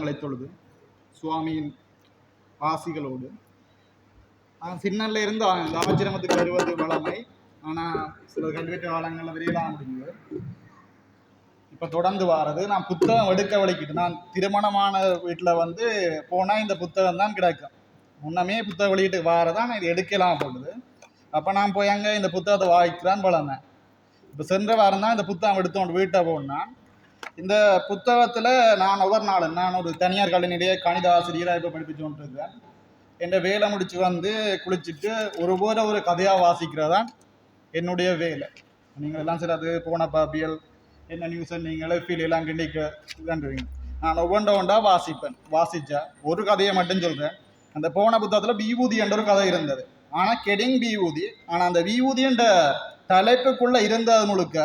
பாதங்களை தொழுது சுவாமியின் ஆசிகளோடு சின்னல்ல இருந்து இந்த ஆச்சிரமத்துக்கு வருவது வளமை. ஆனால் சில கல்வெட்டு காலங்களில் வெளியிடாம முடியுது. இப்போ தொடர்ந்து வாரது. நான் புத்தகம் எடுக்க வலிக்கிட்டு நான் திருமணமான வீட்டில் வந்து போனால் இந்த புத்தகம் தான் கிடைக்கும். முன்னமே புத்தகம் வெளியிட்டு வாரதான் இது எடுக்கலாம் போடுது. அப்போ நான் போய் அங்கே இந்த புத்தகத்தை வாங்கிக்கிறான் வளமை. இப்போ சென்ற வாரம் தான் இந்த புத்தகம் எடுத்தோண்டு வீட்டை போனால் இந்த புத்தகத்தில் நான் ஒவ்வொரு நாளும் நான் ஒரு தனியார் கல்வியிலேயே கணித ஆசிரியராக இப்போ படிப்பிச்சு கொண்டு இருக்கேன். என் வேலை முடிச்சு வந்து குளிச்சுட்டு ஒரு கதையாக வாசிக்கிறதான் என்னுடைய வேலை. நீங்கள் எல்லாம் சரி அது போன பாப்பியல் என்ன நியூஸை நீங்களே ஃபீல் எல்லாம் கிண்டிக்குவீங்க. நான் ஒவ்வொன்றா வாசிப்பேன். வாசித்தா ஒரு கதையை மட்டும் சொல்கிறேன். அந்த போன புத்தகத்தில் விபூதி என்ற ஒரு கதை இருந்தது. ஆனால் கெடிங் விபூதி. ஆனால் அந்த விபூதி என்ற தலைப்புக்குள்ளே இருந்தது முழுக்க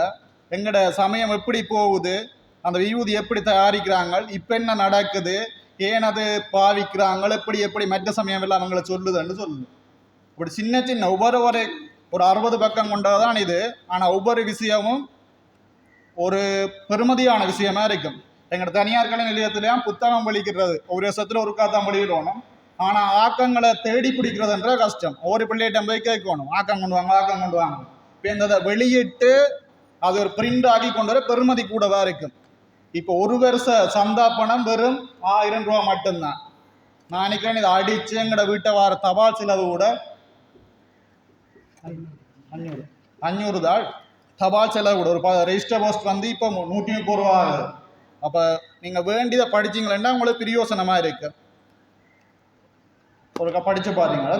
எங்களோட சமயம் எப்படி போகுது, அந்த விபூதி எப்படி தயாரிக்கிறாங்க, இப்போ என்ன நடக்குது, ஏன் அது பாவிக்கிறாங்க, எப்படி மற்ற சமயம் எல்லாம் அவங்களை சொல்லுதுன்னு சொல்லுது. இப்படி சின்ன சின்ன ஒவ்வொரு ஒரு 60 பக்கம் கொண்டதான் இது. ஆனால் ஒவ்வொரு விஷயமும் ஒரு பெருமதியான விஷயமா இருக்கும். எங்களோட தனியார் கலை நிலையத்திலேயும் புத்தகம் வெளிக்கிறது ஒரு வருஷத்துல ஒரு காத்தான் வெளியிடணும். ஆனால் ஆக்கங்களை தேடி பிடிக்கிறதுன்ற கஷ்டம். ஒவ்வொரு பிள்ளைகிட்ட போய் கேட்கணும், ஆக்கம் கொண்டு வாங்க. இப்போ இந்த வெளியிட்டு அது ஒரு பிரிண்ட் ஆகி கொண்டு வர பெருமதி கூடவா இருக்கும். இப்போ ஒரு வருஷ சந்தா பணம் வெறும் 1000 ரூபா மட்டும்தான். நான் நினைக்கிறேன் இதை அடிச்சு எங்களோட வீட்டை வார தபால் செலவு கூட 500 தான். தபால் செலவு கூட ஒரு ரெஜிஸ்டர் போஸ்ட் வந்து இப்போ 130 ரூபா ஆகுது. அப்போ நீங்கள் வேண்டியதை படிச்சிங்களேன்னா உங்களுக்கு பிரியோசனமாக இருக்கு. ஒருக்கா படிச்சு பாத்தீங்களா?